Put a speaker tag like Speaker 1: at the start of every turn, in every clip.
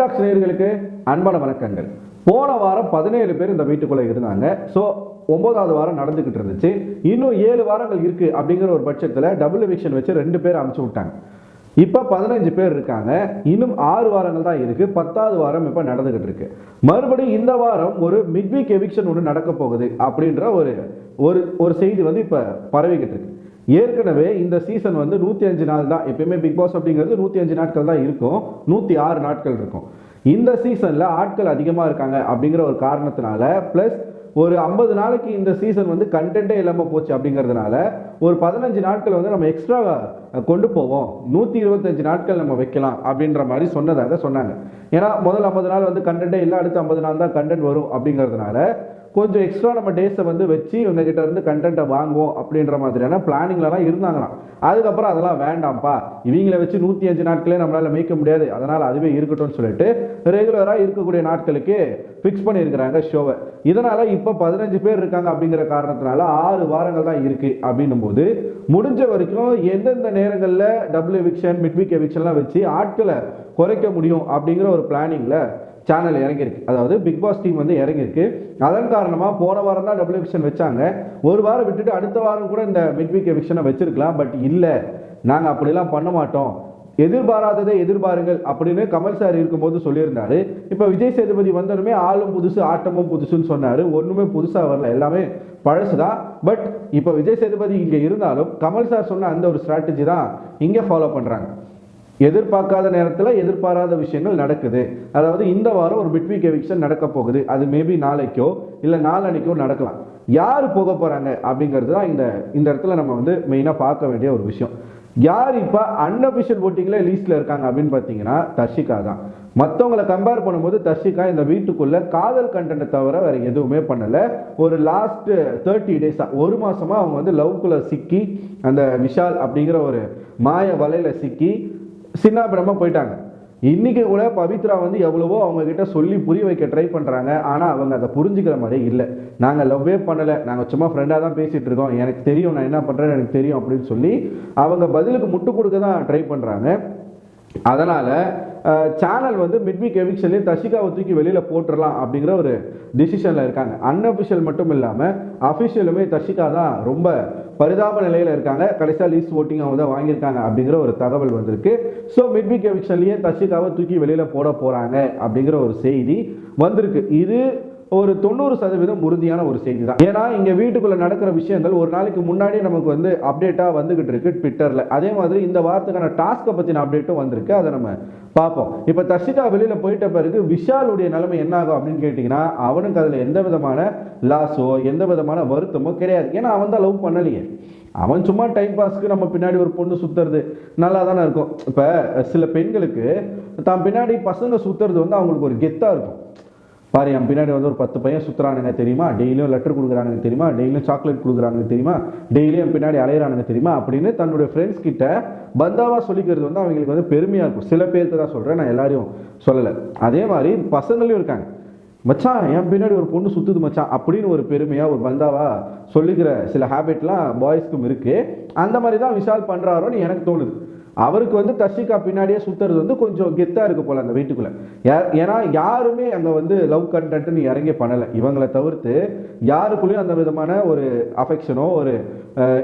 Speaker 1: Tax நேயர்களுக்கு அன்பான வணக்கங்கள். போன வாரம் 17 பேர் இந்த வீட்டுக்குள்ள இருந்தாங்க. ஸோ 9வது வாரம் நடந்துகிட்டு இருந்துச்சு. இன்னும் 7 வாரங்கள் இருக்கு அப்படிங்கிற ஒரு பட்சத்தில் டபுள் எவிக்ஷன் வச்சு 2 பேர் அமுச்சு விட்டாங்க. இப்போ 15 பேர் இருக்காங்க. இன்னும் 6 வாரங்கள் தான் இருக்கு. 10வது வாரம் இப்போ நடந்துகிட்டு இருக்கு. மறுபடியும் இந்த வாரம் ஒரு மிட்வீக் எவிக்ஷன் ஒன்று நடக்க போகுது அப்படின்ற ஒரு செய்தி வந்து இப்போ பரவிக்கிட்டு இருக்கு. ஏற்கனவே இந்த சீசன் வந்து 105 நாள் தான். எப்பயுமே பிக் பாஸ் அப்படிங்கிறது 105 நாட்கள் தான் இருக்கும். 106 நாட்கள் இருக்கும். இந்த சீசன்ல ஆட்கள் அதிகமாக இருக்காங்க அப்படிங்கிற ஒரு காரணத்தினால பிளஸ் ஒரு 50 நாளைக்கு இந்த சீசன் வந்து கண்டென்ட்டே இல்லாமல் போச்சு அப்படிங்கிறதுனால ஒரு 15 நாட்கள் வந்து நம்ம எக்ஸ்ட்ரா கொண்டு போவோம், 125 நாட்கள் நம்ம வைக்கலாம் அப்படின்ற மாதிரி சொன்னாங்க. ஏன்னா முதல் 50 நாள் வந்து கண்டென்ட்டே இல்லை, அடுத்த 50 நாள் தான் கண்டென்ட் வரும் அப்படிங்கிறதுனால கொஞ்சம் எக்ஸ்ட்ரா நம்ம டேஸை வந்து வச்சு இவங்ககிட்ட இருந்து கண்டென்ட்டை வாங்குவோம் அப்படின்ற மாதிரியான பிளானிங்லாம் இருந்தாங்களாம். அதுக்கப்புறம் அதெல்லாம் வேண்டாம்ப்பா, இவங்களை வச்சு 105 நாட்களே நம்மளால மேய்க்க முடியாது, அதனால் அதுவே இருக்கட்டும்னு சொல்லிட்டு ரெகுலராக இருக்கக்கூடிய நாட்களுக்கு ஃபிக்ஸ் பண்ணியிருக்கிறாங்க ஷோவை. இதனால் இப்போ 15 பேர் இருக்காங்க அப்படிங்கிற காரணத்தினால 6 வாரங்கள் தான் இருக்கு அப்படின்னும் போது முடிஞ்ச வரைக்கும் எந்தெந்த நேரங்களில் டபுள் எவிக்ஷன் மிட்வீக் எவிக்ஷன்லாம் வச்சு ஆட்களை குறைக்க முடியும் அப்படிங்கிற ஒரு பிளானிங்கில் சேனல் இறங்கியிருக்கு. அதாவது பிக் பாஸ் டீம் வந்து இறங்கியிருக்கு. அதன் காரணமாக போன வாரம் தான் டபுள் எவிக்ஷன் வச்சாங்க. ஒரு வாரம் விட்டுட்டு அடுத்த வாரம் கூட இந்த மிட்வீக் எவிக்ஷனை வச்சிருக்கலாம். பட் இல்லை, நாங்கள் அப்படிலாம் பண்ண மாட்டோம், எதிர்பாராததை எதிர்பாருங்கள் அப்படின்னு கமல் சார் இருக்கும்போது சொல்லியிருந்தாரு. இப்போ விஜய் சேதுபதி வந்தனுமே ஆளும் புதுசு ஆட்டமும் புதுசுன்னு சொன்னார். ஒன்றுமே புதுசாக வரல, எல்லாமே பழசுதான். பட் இப்போ விஜய் சேதுபதி இங்கே இருந்தாலும் கமல் சார் சொன்ன அந்த ஒரு ஸ்ட்ராட்டஜி தான் இங்கே ஃபாலோ பண்ணுறாங்க. எதிர்பார்க்காத நேரத்தில் எதிர்பாராத விஷயங்கள் நடக்குது. அதாவது இந்த வாரம் ஒரு மிட்வீக் எவிக்ஷன் நடக்க போகுது. அது மேபி நாளைக்கோ இல்லை நாளன்னைக்கோ நடக்கலாம். யார் போக போகிறாங்க அப்படிங்கிறது தான் இந்த இடத்துல நம்ம வந்து மெயினாக பார்க்க வேண்டிய ஒரு விஷயம். யார் இப்போ அன்அஃபிஷியல் ஓட்டிங்கில் லீஸ்டில் இருக்காங்க அப்படின்னு பார்த்தீங்கன்னா தர்ஷிகா தான். மற்றவங்களை கம்பேர் பண்ணும்போது தர்ஷிகா இந்த வீட்டுக்குள்ள காதல் கண்டென்ட்டை தவிர வேற எதுவுமே பண்ணலை. ஒரு லாஸ்ட் 30 டேஸாக, ஒரு மாசமா அவங்க வந்து லவ்க்குள்ள சிக்கி அந்த விஷால் அப்படிங்கிற ஒரு மாய வலையில சிக்கி சின்னாபிடமா போயிட்டாங்க. இன்னைக்கு கூட பவித்ரா வந்து எவ்வளவோ அவங்க கிட்ட சொல்லி புரிய வைக்க ட்ரை பண்றாங்க. ஆனா அவங்க அதை புரிஞ்சுக்கிற மாதிரி இல்லை. நாங்க லவ்வே பண்ணல, நாங்க சும்மா ஃப்ரெண்டா தான் பேசிட்டு இருக்கோம், எனக்கு தெரியும் நான் என்ன பண்றேன்னு எனக்கு தெரியும் அப்படின்னு சொல்லி அவங்க பதிலுக்கு முட்டு கொடுக்க தான் ட்ரை பண்றாங்க. அதனால சேனல் வந்து மிட்வீக் எவிக்ஷன்லேயே தர்ஷிகாவை தூக்கி வெளியில் போட்டுடலாம் அப்படிங்கிற ஒரு டிசிஷனில் இருக்காங்க. அன்அஃபிஷியல் மட்டும் இல்லாமல் அஃபிஷியலுமே தர்ஷிகா தான் ரொம்ப பரிதாப நிலையில் இருக்காங்க. கடைசியாக லீஸ்ட் ஓட்டிங் அவங்க தான் வாங்கியிருக்காங்க அப்படிங்கிற ஒரு தகவல் வந்திருக்கு. ஸோ மிட்வீக் எவிக்ஷன்லேயே தர்ஷிகாவை தூக்கி வெளியில் போட போகிறாங்க அப்படிங்கிற ஒரு செய்தி வந்திருக்கு. இது ஒரு 90% உறுதியான ஒரு செய்தி தான். ஏன்னா இங்க வீட்டுக்குள்ள நடக்கிற விஷயங்கள் ஒரு நாளைக்கு முன்னாடி நமக்கு வந்து அப்டேட்டா வந்துகிட்டு இருக்கு ட்விட்டர்ல. அதே மாதிரி இந்த வாரத்துக்கான டாஸ்கை பத்தின அப்டேட்டும் வந்திருக்கு. அதை நம்ம பார்ப்போம். இப்ப தர்ஷிகா வெளியில போயிட்ட பிறகு விஷாலுடைய நிலைமை என்ன ஆகும் அப்படின்னு கேட்டீங்கன்னா அவனுக்கு அதுல எந்த விதமான லாஸோ எந்த விதமான வருத்தமோ கிடையாது. ஏன்னா அவன் தான் லவ் பண்ணலையே. அவன் சும்மா டைம் பாஸ்க்கு நம்ம பின்னாடி ஒரு பொண்ணு சுத்துறது நல்லா தானே இருக்கும். இப்ப சில பெண்களுக்கு தான் பின்னாடி பசங்க சுத்துறது வந்து அவங்களுக்கு ஒரு கெத்தா இருக்கும். பாரு, என் பின்னாடி வந்து ஒரு 10 பையன் சுற்றுறானுங்க தெரியுமா, டெய்லியும் லெட்டர் கொடுக்குறானுங்க தெரியுமா, டெய்லியும் சாக்லேட் கொடுக்குறானுங்க தெரியுமா, டெய்லியும் என் பின்னாடி அலையிறானுங்க தெரியுமா அப்படின்னு தன்னுடைய ஃப்ரெண்ட்ஸ் கிட்ட பந்தாவாக சொல்லிக்கிறது வந்து அவங்களுக்கு வந்து பெருமையாக இருக்கும். சில பேருக்கு தான் சொல்கிறேன், நான் எல்லாரையும் சொல்லலை. அதே மாதிரி பசங்களையும் இருக்காங்க. மச்சான் என் பின்னாடி ஒரு பொண்ணு சுற்றுது மச்சான் அப்படின்னு ஒரு பெருமையாக ஒரு பந்தாவாக சொல்லிக்கிற சில ஹேபிட்லாம் பாய்ஸ்க்கும் இருக்குது. அந்த மாதிரி தான் விஷால் பண்ணுறாரோன்னு எனக்கு தோணுது. அவருக்கு வந்து தர்ஷிகா பின்னாடியே சுத்துறது வந்து கொஞ்சம் கெத்தா இருக்கு போல அந்த வீட்டுக்குள்ள. ஏன்னா யாருமே அங்க வந்து லவ் கண்டென்ட் இறங்கி பண்ணலை. இவங்களை தவிர்த்து யாருக்குள்ளேயும் அந்த விதமான ஒரு அஃபெக்ஷனோ ஒரு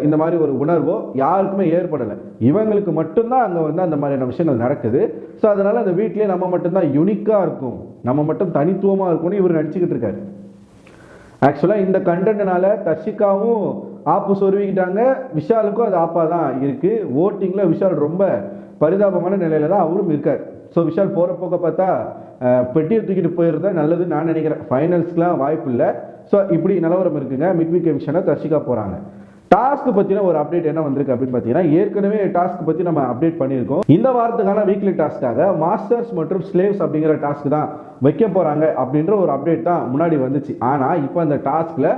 Speaker 1: இந்த மாதிரி ஒரு உணர்வோ யாருக்குமே ஏற்படலை. இவங்களுக்கு மட்டும்தான் அங்க வந்து அந்த மாதிரியான விஷயங்கள் நடக்குது. ஸோ அதனால அந்த வீட்லயே நம்ம மட்டும்தான் யூனிக்கா இருக்கும், நம்ம மட்டும் தனித்துவமா இருக்கும்னு இவர் நினைச்சுக்கிட்டு இருக்காரு. ஆக்சுவலாக இந்த கண்டென்ட்னால தர்ஷிகாவும் ஆப்பு சொருவிக்கிட்டாங்க, விஷாலுக்கும் அது ஆப்பாக தான் இருக்குது. ஓட்டிங்கில் விஷால் ரொம்ப பரிதாபமான நிலையில தான் அவரும் இருக்கார். ஸோ விஷால் போகிற போக்க பார்த்தா பெட்டியை தூக்கிட்டு போயிருந்தா நல்லதுன்னு நான் நினைக்கிறேன். ஃபைனல்ஸ்லாம் வாய்ப்பு இல்லை. ஸோ இப்படி நிலவரம் இருக்குங்க. மிட்வீக் எவிக்ஷனை தர்ஷிகா போகிறாங்க. டாஸ்க் பற்றின ஒரு அப்டேட் என்ன வந்திருக்கு அப்படின்னு பார்த்தீங்கன்னா ஏற்கனவே டாஸ்க் பற்றி நம்ம அப்டேட் பண்ணியிருக்கோம். இந்த வாரத்துக்கான வீக்லி டாஸ்க்காக மாஸ்டர்ஸ் மற்றும் ஸ்லேவ்ஸ் அப்படிங்கிற டாஸ்க் தான் வைக்க போகிறாங்க அப்படின்ற ஒரு அப்டேட் தான் முன்னாடி வந்துச்சு. ஆனால் இப்போ அந்த டாஸ்கில்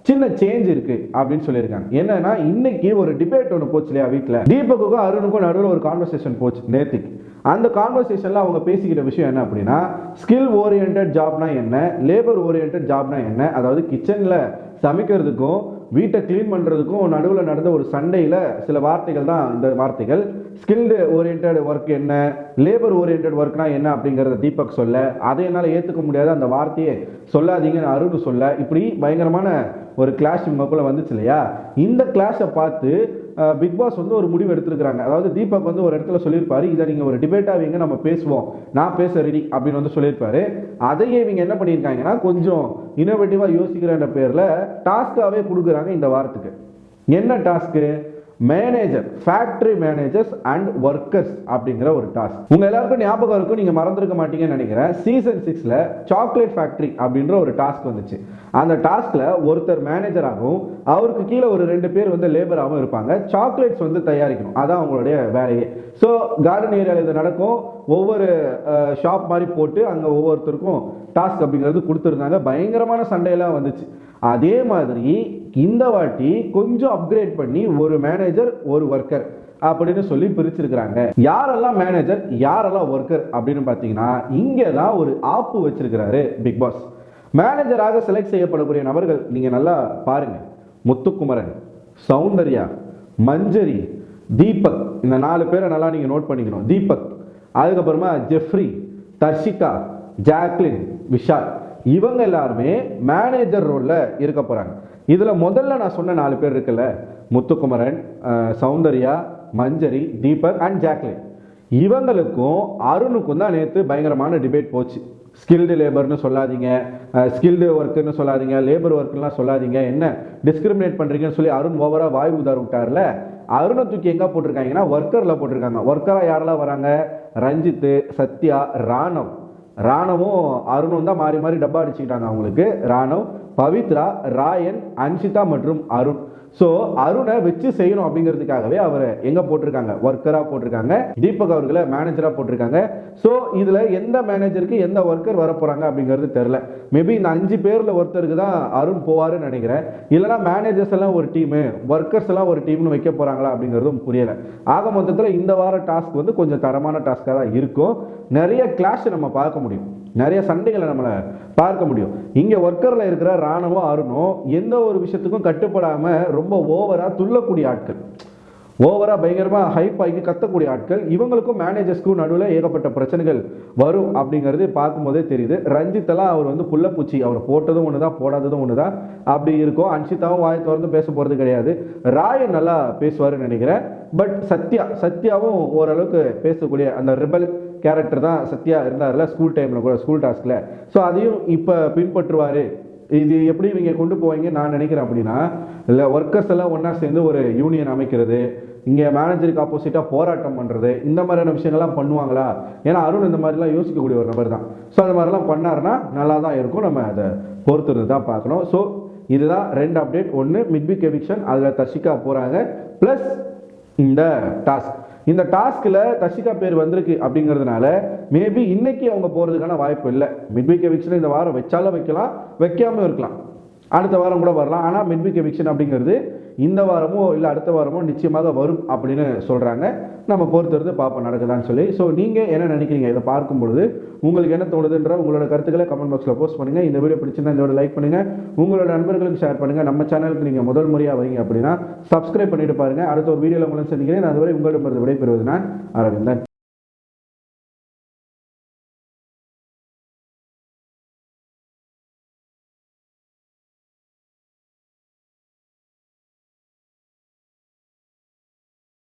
Speaker 1: சின்ன சேஞ்ச் இருக்கு அப்படின்னு சொல்லியிருக்காங்க. என்னன்னா இன்னைக்கு ஒரு டிபேட் ஒன்று போச்சு இல்லையா வீட்டில், தீபக்குக்கும் அருணுக்கும் நடுவில் ஒரு கான்வர்சேஷன் போச்சு நேற்றுக்கு. அந்த கான்வர்சேஷன்ல அவங்க பேசிக்கிட்ட விஷயம் என்ன அப்படின்னா ஸ்கில் ஓரியன்ட் ஜாப்னா என்ன, லேபர் ஓரியன்ட் ஜாப்னா என்ன, அதாவது கிச்சன்ல சமைக்கிறதுக்கும் வீட்டை க்ளீன் பண்ணுறதுக்கும் நடுவில் நடந்த ஒரு சண்டையில் சில வார்த்தைகள் தான் இந்த வார்த்தைகள். ஸ்கில்டு ஓரியன்ட் ஒர்க் என்ன, லேபர் ஓரியன்ட் ஒர்க்னா என்ன அப்படிங்கிறத தீபக் சொல்ல, அதை என்னால் ஏற்றுக்க முடியாத அந்த வார்த்தையை சொல்லாதீங்கன்னு அருண் சொல்ல, இப்படி பயங்கரமான ஒரு கிளாஷ் இவங்களுக்குள்ள வந்துச்சு இல்லையா? இந்த கிளாஷை பார்த்து பிக் பாஸ் வந்து ஒரு முடிவு எடுத்திருக்கிறாங்க. அதாவது தீபக் வந்து ஒரு இடத்துல சொல்லியிருப்பாரு, இதை நீங்கள் ஒரு டிபேட்டாக வைங்க, நம்ம பேசுவோம், நான் பேச ரெடி அப்படின்னு வந்து சொல்லியிருப்பாரு. அதையே இவங்க என்ன பண்ணியிருக்காங்கன்னா கொஞ்சம் இன்னோவேட்டிவாக யோசிக்கிறன்ற பேரில் டாஸ்காகவே கொடுக்குறாங்க இந்த வாரத்துக்கு. என்ன task? Manager, factory managers and workers அப்படிங்கிற ஒரு டாஸ்க். உங்க எல்லாருக்கும் ஞாபகம் இருக்கும், நீங்க மறந்துருக்க மாட்டீங்கன்னு நினைக்கிறேன். சீசன் 6ல சாக்லேட் ஃபேக்டரி அப்படின்ற ஒரு டாஸ்க் வந்துச்சு. அந்த டாஸ்க்ல ஒருத்தர் மேனேஜராகவும் அவருக்கு கீழே ஒரு 2 பேர் வந்து லேபராகவும் இருப்பாங்க. சாக்லேட்ஸ் வந்து தயாரிக்கணும், அதான் அவங்களுடைய வேலையே. ஸோ கார்டன் ஏரியாவில் இது நடக்கும். ஒவ்வொரு ஷாப் மாதிரி போட்டு அங்கே ஒவ்வொருத்தருக்கும் டாஸ்க் அப்படிங்கிறது கொடுத்துருந்தாங்க. பயங்கரமான சண்டையெல்லாம் வந்துச்சு. அதே மாதிரி இந்த வாட்டி கொஞ்சம் அப்கிரேட் பண்ணி ஒரு மேனேஜர் ஒரு ஒர்க்கர் அப்படின்னு சொல்லி பிரிச்சிருக்கிறாங்க. யாரெல்லாம் மேனேஜர் யாரெல்லாம் ஒர்க்கர் அப்படின்னு பார்த்தீங்கன்னா இங்கே தான் ஒரு ஆப்பு வச்சிருக்கிறாரு பிக் பாஸ். மேனேஜராக செலக்ட் செய்யப்படக்கூடிய நபர்கள் நீங்க நல்லா பாருங்க. முத்துக்குமரன், சௌந்தர்யா, மஞ்சரி, தீபக், இந்த 4 பேரை நல்லா நீங்க நோட் பண்ணிக்கணும். தீபக், அதுக்கப்புறமா ஜெஃப்ரி, தர்ஷிகா, ஜாக்லின், விஷால், இவங்க எல்லாருமே மேனேஜர் ரோல்ல இருக்க போறாங்க. இதுல முதல்ல நான் சொன்ன 4 பேர் இருக்குல்ல, முத்துக்குமரன், சௌந்தர்யா, மஞ்சரி, தீபக் அண்ட் ஜாக்லின், இவங்களுக்கும் அருணுக்கும் தான் நேற்று பயங்கரமான டிபேட் போச்சு. ஸ்கில்டு லேபர்னு சொல்லாதீங்க, ஸ்கில்டு ஒர்க்குன்னு சொல்லாதீங்க, லேபர் ஒர்க்குலாம் சொல்லாதீங்க, என்ன டிஸ்கிரிமினேட் பண்ணுறீங்கன்னு சொல்லி அருண் ஓவரா வாய் உதார் விட்டார்ல. அருணை தூக்கி எங்கே போட்டிருக்காங்கன்னா ஒர்க்கரில் போட்டிருக்காங்க. ஒர்க்கராக யாரெல்லாம் வராங்க? ரஞ்சித், சத்யா, ராணவும் அருணும் தான் மாறி மாறி டப்பா அடிச்சுக்கிட்டாங்க அவங்களுக்கு. ராணவ், பவித்ரா, ராயன், அன்ஷிதா மற்றும் அருண். ஸோ அருணை வச்சு செய்யணும் அப்படிங்கிறதுக்காகவே அவரை எங்க போட்டிருக்காங்க? ஒர்க்கரா போட்டிருக்காங்க. தீபக் அவர்களை மேனேஜரா போட்டிருக்காங்க. ஸோ இதுல எந்த மேனேஜருக்கு எந்த ஒர்க்கர் வர போறாங்க அப்படிங்கிறது தெரியல. மேபி இந்த 5 பேர்ல ஒருத்தருக்கு தான் அருண் போவாருன்னு நினைக்கிறேன். இல்லைன்னா மேனேஜர்ஸ் எல்லாம் ஒரு டீமு, ஒர்க்கர்ஸ் எல்லாம் ஒரு டீம்னு வைக்க போறாங்களா அப்படிங்கிறதும் புரியல. ஆக மொத்தத்தில் இந்த வார டாஸ்க் வந்து கொஞ்சம் தரமான டாஸ்காக தான் இருக்கும். நிறைய கிளாஷ் நம்ம பார்க்க முடியும், நிறைய சண்டைகளை நம்மளை பார்க்க முடியும். இங்கே ஒர்க்கரில் இருக்கிற ராணுவம் அருணும் எந்த ஒரு விஷயத்துக்கும் கட்டுப்படாமல் ரொம்ப ஓவராக துள்ளக்கூடிய ஆட்கள், ஓவராக பயங்கரமாக ஹைப் ஆகி கத்தக்கூடிய ஆட்கள். இவங்களுக்கும் மேனேஜர்ஸ்க்கும் நடுவில் ஏகப்பட்ட பிரச்சனைகள் வரும் அப்படிங்கிறது பார்க்கும்போதே தெரியுது. ரஞ்சித்தெல்லாம் அவர் வந்து புள்ளப்பூச்சி, அவர் போட்டதும் ஒன்று தான் போடாததும் ஒன்று தான் அப்படி இருக்கும். அன்ஷிதாவும் வாய் திறந்து பேச போகிறது கிடையாது. ராயன் நல்லா பேசுவாருன்னு நினைக்கிறேன். பட் சத்யாவும் ஓரளவுக்கு பேசக்கூடிய அந்த ரிபல் கேரக்டர் தான் சத்யா இருந்தார்ல ஸ்கூல் டைமில் கூட, ஸ்கூல் டாஸ்கில். ஸோ அதையும் இப்போ பின்பற்றுவார். இது எப்படி இவங்க கொண்டு போவீங்க நான் நினைக்கிறேன் அப்படின்னா, இல்லை ஒர்க்கர்ஸ் எல்லாம் ஒன்றா சேர்ந்து ஒரு யூனியன் அமைக்கிறது, இங்கே மேனேஜருக்கு ஆப்போசிட்டாக போராட்டம் பண்ணுறது, இந்த மாதிரியான விஷயங்கள்லாம் பண்ணுவாங்களா? ஏன்னா அருண் இந்த மாதிரிலாம் யோசிக்கக்கூடிய ஒரு நபர் தான். ஸோ அந்த மாதிரிலாம் பண்ணாருன்னா நல்லா தான் இருக்கும். நம்ம அதை பொறுத்துறது தான் பார்க்கணும். ஸோ இதுதான் 2 அப்டேட். ஒன்று மிட்வீக் எவிக்ஷன், அதில் தர்ஷிகா போகிறாங்க. ப்ளஸ் இந்த டாஸ்க், இந்த டாஸ்கில் தர்ஷிகா பேர் வந்திருக்கு அப்படிங்கிறதுனால மேபி இன்னைக்கு அவங்க போகிறதுக்கான வாய்ப்பு இல்லை. மிட்வீக் எவிக்ஷன் இந்த வாரம் வச்சாலும் வைக்கலாம், வைக்காமல் இருக்கலாம், அடுத்த வாரம் கூட வரலாம். ஆனால் மிட்வீக் எவிக்ஷன் அப்படிங்கிறது இந்த வாரமோ இல்லை அடுத்த வாரமோ நிச்சயமாக வரும் அப்படின்னு சொல்கிறாங்க. நம்ம பொறுத்திருந்து பார்ப்போம் நடக்குதான்னு சொல்லி. ஸோ நீங்கள் என்ன நினைக்கிறீங்க இதை பார்க்கும் பொழுது? உங்களுக்கு என்ன தோணுதுன்ற உங்களோட கருத்துக்களை கமெண்ட் பாக்ஸில் போஸ்ட் பண்ணுங்கள். இந்த வீடியோ பிடிச்சிருந்தா இந்த லைக் பண்ணுங்கள், உங்களோட நண்பர்களுக்கு ஷேர் பண்ணுங்கள். நம்ம சேனலுக்கு நீங்கள் முதல் முறையாக வரீங்க அப்படின்னா சப்ஸ்கிரைப் பண்ணிட்டு பாருங்கள். அடுத்த ஒரு வீடியோவில் உங்களை சந்திக்கிறேன். அதுவரை உங்களிடமிருந்து விடைபெறுவது நான் அரவிந்தன்.